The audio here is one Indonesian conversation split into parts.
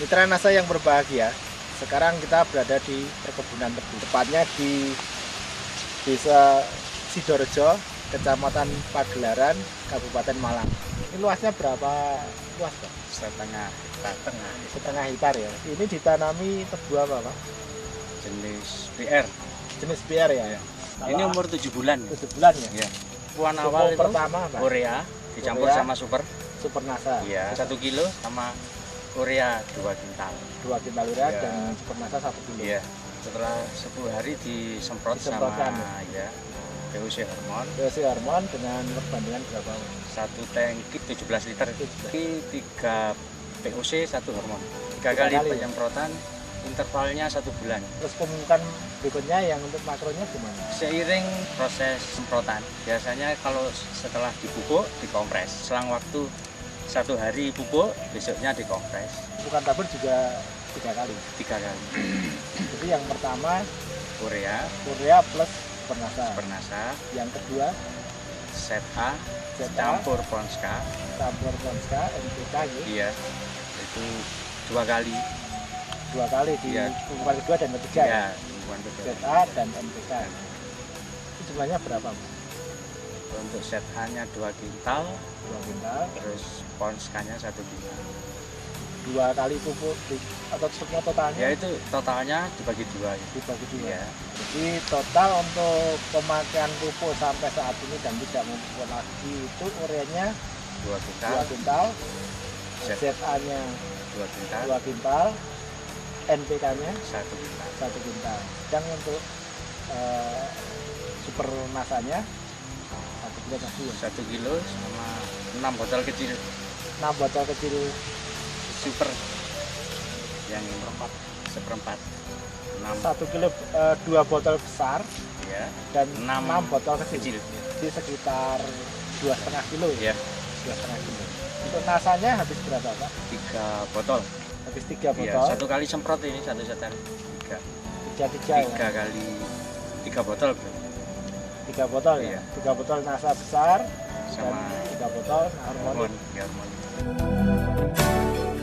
Mitra NASA yang berbahagia, sekarang kita berada di perkebunan tebu, tepatnya di Desa Sidorejo, Kecamatan Pagelaran, Kabupaten Malang. Ini luasnya berapa luas, Pak? Setengah hektar ya. Ini ditanami tebu apa, Pak? Jenis PR. Jenis PR ya. Ya. Ini umur 7 bulan. 7 bulan ya. Ya. Puan awal itu pertama, Pak, urea dicampur urea sama super. Super NASA. Iya. 1 kilo sama urea 2 kintal. 2 kintal urea Ya. dan super NASA 1 kilo. Iya. Setelah 10 hari disemprotkan sama ya PUC hormon. PUC hormon dengan perbandingan berapa? 1 tangki 17 liter. 17. Ini 3 PUC 1 hormon. 3 kali penyemprotan, intervalnya 1 bulan. Terus pemupukan berikutnya yang untuk makronya gimana? Seiring proses semprotan, biasanya kalau setelah dipupuk dikompres. Selang waktu 1 hari pupuk, besoknya dikompres. Pemupukan tabur juga 3 kali. 3 kali. Jadi yang pertama Urea plus pernasa. Yang kedua Set A, ZA, campur Ponska. campur Ponska, NPK gitu. Iya, itu 2 kali. 2 kali di Iya. pemupukan kedua dan ketiga. Iya, pembukuan kedua. ZA dan NPK. Itu jumlahnya berapa, Pak? Untuk set A-nya 2 kintal, 2 kintal. terus Ponskanya 1 kintal. 2 kali pupuk atau semua totalnya? Ya itu totalnya dibagi 2. Dibagi 2. Iya. Jadi total untuk pemakaian pupuk sampai saat ini dan tidak memupuk lagi itu ureanya 2 kintal, 2 kintal, Z- ZA-nya 2 kintal, 2 kintal, NPK-nya 1 kintal. 1 kintal. Dan untuk super masanya 1 kilo tadi ya. 1 kilo sama 6 botol kecil 6 botol kecil super yang seperempat 6 1 kilo 2 botol besar ya, dan 6 6 botol kecil. kecil Jadi sekitar 2,5 kilo ya, 2,5 kilo. Untuk nasanya habis berapa, Pak? 3 botol Habis 3 ya, botol. 1 kali semprot ini 1 setel 3 3 kali 3 botol 3 botol ya. Iya. 3 botol nasa besar sama dan 3 botol hormon. harmoni. Ya, hormon.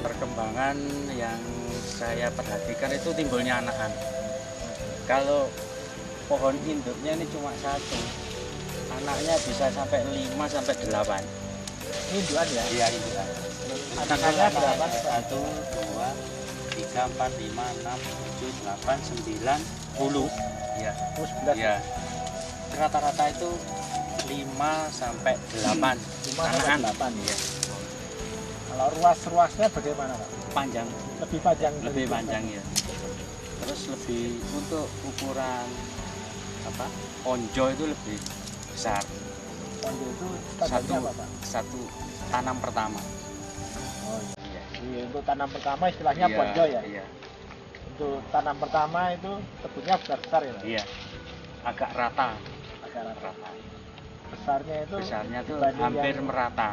Perkembangan yang saya perhatikan itu timbulnya anakan. Kalau pohon induknya ini cuma 1, anaknya bisa sampai 5 sampai 8. Ini induan ya. Iya, indukan. Anakannya berapa? 1, 2, 3, 4, 5, 6, 7, 8, 9, 10. Iya. 11. Iya. Rata-rata itu 5 sampai 8. 5 sampai 8 ya. Kalau ruasnya bagaimana, Pak? Panjang, Lebih panjang. lebih panjang ya. Terus lebih untuk ukuran apa? Onjo itu lebih besar. Panjang itu standarnya apa, Pak? Satu tanam pertama. Oh iya. Iya. Jadi untuk tanam pertama istilahnya Iya, ponjo ya. Iya. Untuk tanam pertama itu tebunya besar-besar ya, Pak? Iya. Agak rata. Agak rata. Rata. Besarnya itu Besarnya tuh dibanding hampir yang- merata.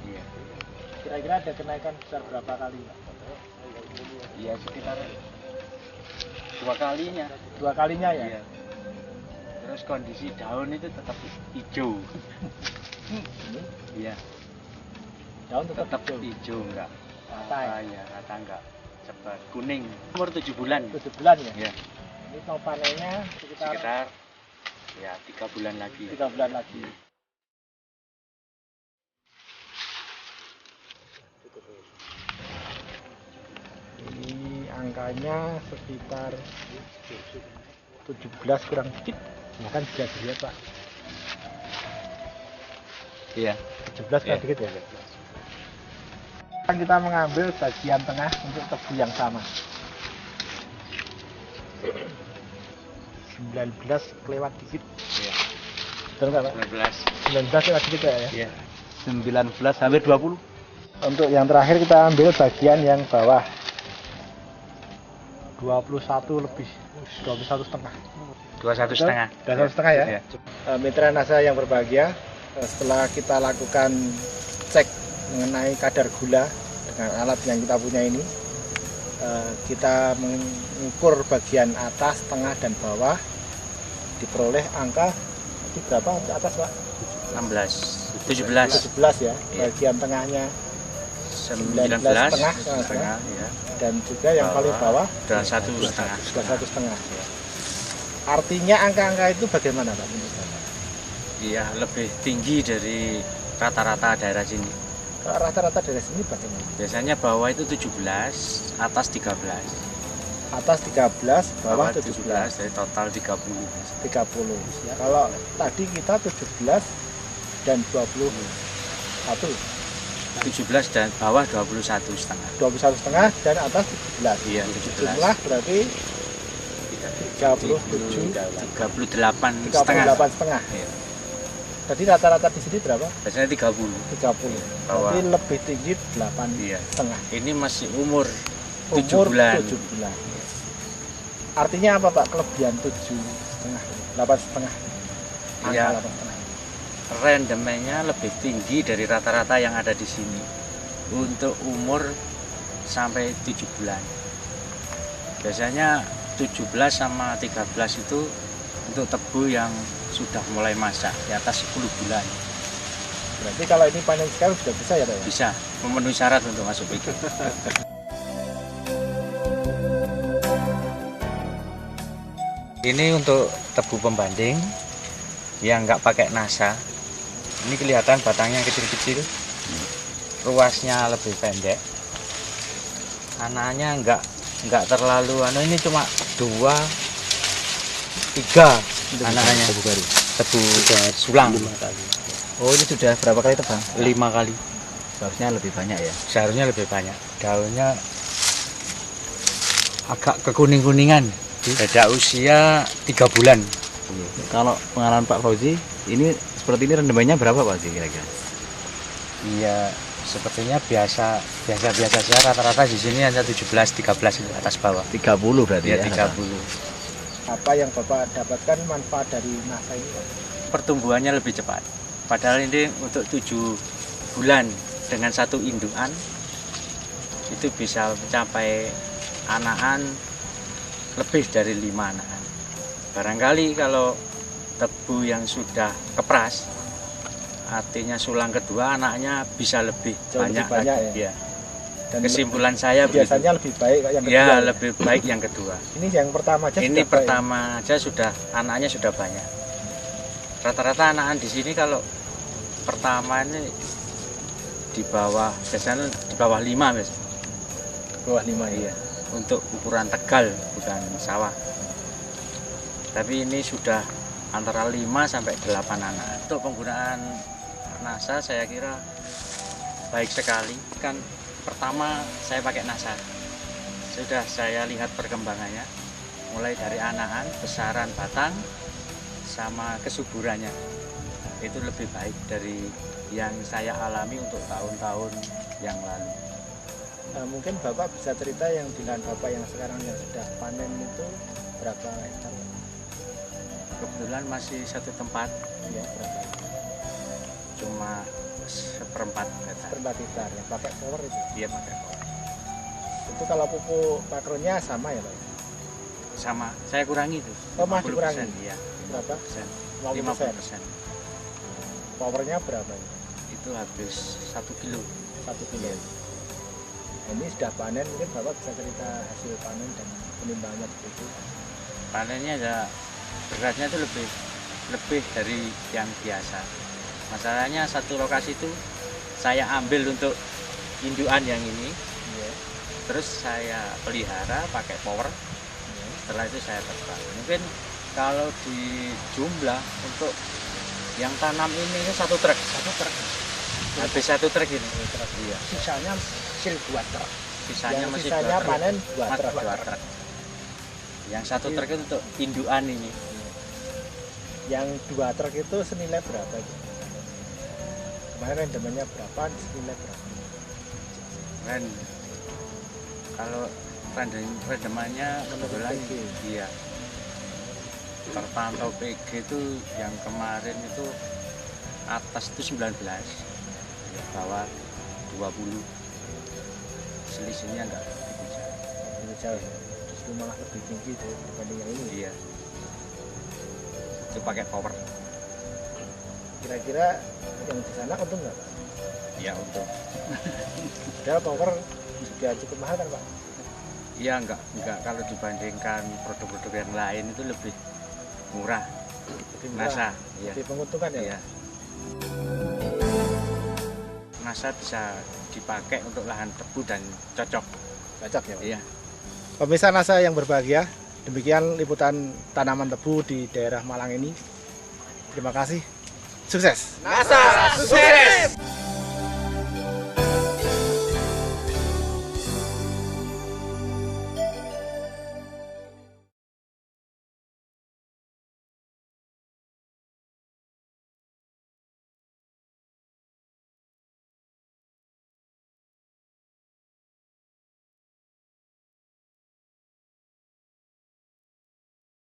Iya. Kira-kira ada kenaikan besar berapa kali, Pak? Iya, sekitar 2 kalinya. 2 kalinya ya. Iya. Terus kondisi daun itu tetap hijau. Iya, Daun tetap tetap hijau. hijau enggak. Rata ya. Iya, rata enggak. Cepat kuning. Umur 7 bulan. 7 bulan ya. Iya, Ini mau panennya sekitar sekitar ya 3 bulan lagi. 3 bulan lagi. Ini angkanya sekitar 17 kurang dikit. Ya kan sudah dilihat, Pak. Iya. 17 kurang Iya. dikit ya. Sekarang kita mengambil bagian tengah untuk tebu yang sama. 19 kelewat dikit. Iya. Betul nggak, Pak? 19. 19 lewat dikit ya. Iya. 19 hampir 20. Untuk yang terakhir kita ambil bagian yang bawah. 21 lebih, 21 setengah. 21 setengah. 21 setengah ya. Iya. Mitra NASA yang berbahagia, setelah kita lakukan cek mengenai kadar gula dengan alat yang kita punya ini, kita mengukur bagian atas, tengah dan bawah, diperoleh angka di berapa atas, Pak? 16. 17. 17 ya. Iya. Bagian tengahnya 19 setengah, setengah ya. dan juga yang paling bawah sudah 1,5. sudah 1,5. Artinya angka-angka itu bagaimana Pak? Iya, lebih tinggi dari rata-rata daerah sini. Kalau rata-rata dari sini bagaimana? Biasanya bawah itu 17, atas 13. Atas 13, bawah 17. dari total 30. 30. Ya, kalau tadi kita 17 dan 21. 17 dan bawah 21,5. 21,5 dan atas 17. Iya, 17. Jumlah berarti 38,5. 38,5. Iya. Jadi rata-rata di sini berapa? Biasanya 30. 30. Bawah. Berarti lebih tinggi 8,5. Iya. Ini masih umur 7 Umur bulan. 7 bulan. Artinya apa Pak? Kelebihan 7,5, 8,5. Iya. Angka 8,5. Rendemennya lebih tinggi dari rata-rata yang ada di sini untuk umur sampai 7 bulan. Biasanya 17 sama 13 itu untuk tebu yang sudah mulai masak di atas 10 bulan. Berarti kalau ini panen sekarang sudah bisa ya Pak? Ya? Bisa memenuhi syarat untuk masuk PG. Ini untuk tebu pembanding yang nggak pakai nasa. Ini kelihatan batangnya kecil-kecil, ruasnya lebih pendek, anaknya nggak terlalu ini cuma 2, 3 anaknya. Tebu baru. Tebu sulang. 5 kali. Oh ini sudah berapa kali tebang? 5 kali. Seharusnya lebih banyak ya? Seharusnya lebih banyak. Daunnya agak kekuning-kuningan. Beda usia 3 bulan. Kalau pengalaman Pak Fauzi, ini seperti ini rendemennya berapa Pak sih kira-kira? Iya, sepertinya biasa saja. Rata-rata di sini hanya 17, 13 itu atas bawah. 30 berarti Ya, 30. Apa yang Bapak dapatkan manfaat dari nasa ini Pak? Pertumbuhannya lebih cepat. Padahal ini untuk 7 bulan dengan 1 indukan itu bisa mencapai anakan lebih dari 5 anakan. Barangkali kalau tebu yang sudah kepras, artinya sulang kedua anaknya bisa lebih banyak lagi. Ya? Dan Kesimpulan saya biasanya begitu. lebih baik yang kedua. Ya, lebih baik yang kedua. Ini yang pertama aja. Ini pertama aja sudah anaknya sudah banyak. Rata-rata anakan di sini kalau pertama ini biasanya di bawah 5 biasanya. Bawah 5 ya. Untuk ukuran Tegal bukan sawah. Tapi ini sudah antara 5 sampai 8 anak. Untuk penggunaan nasa saya kira baik sekali. Kan pertama saya pakai nasa. Sudah saya lihat perkembangannya mulai dari anakan, besaran batang sama kesuburannya. Itu lebih baik dari yang saya alami untuk tahun-tahun yang lalu. Mungkin Bapak bisa cerita yang di lahan Bapak yang sekarang yang sudah panen itu berapa hektar? Kebetulan masih satu tempat, Ya, berapa hektar? cuma 1/4 hektar. Seperempat hektar yang pakai power itu. Iya pakai power. Itu kalau pupuk makronya sama ya Pak? Sama, saya kurangi itu. Oh, masih dikurangi? Iya. Berapa? 50%. 50%. Powernya berapa itu? Itu habis 1 kilo. 1 kilo. Ini sudah panen, mungkin Bapak bisa cerita hasil panen dan penimbangannya begitu. Panennya ya beratnya itu lebih dari yang biasa. Masalahnya satu lokasi itu saya ambil untuk indukan yang ini, Iya. terus saya pelihara pakai power. Iya. Setelah itu saya tebang. Mungkin kalau di jumlah untuk yang tanam ini 1 truk. 1 truk. Habis 1 truk ini. Iya. Sisanya hasil 2 truk. Sisanya Yang masih sisanya 2 truk. panen 2 Mas, truk. 2 truk. Yang 1 truk itu untuk indukan ini. Yang 2 truk itu senilai berapa itu? Kemarin rendemennya berapa, senilai berapa? Kan kalau rendemannya kebetulan PG. iya. Terpantau PG itu yang kemarin itu atas itu 19, ya, bawah 20. Selisihnya enggak begitu jauh. Ini jauh ya. Justru malah lebih tinggi dibanding yang ini. Iya. Itu pakai power. Kira-kira yang di sana untung nggak Pak? Ya untuk Padahal power juga cukup mahal kan Pak? Iya, enggak kalau dibandingkan produk-produk yang lain itu lebih murah. Lebih murah, NASA, iya. lebih menguntungkan ya. Iya. NASA bisa dipakai untuk lahan tebu dan cocok. Cocok ya. Iya. Pemirsa NASA yang berbahagia, demikian liputan tanaman tebu di daerah Malang ini. Terima kasih. Sukses. NASA sukses.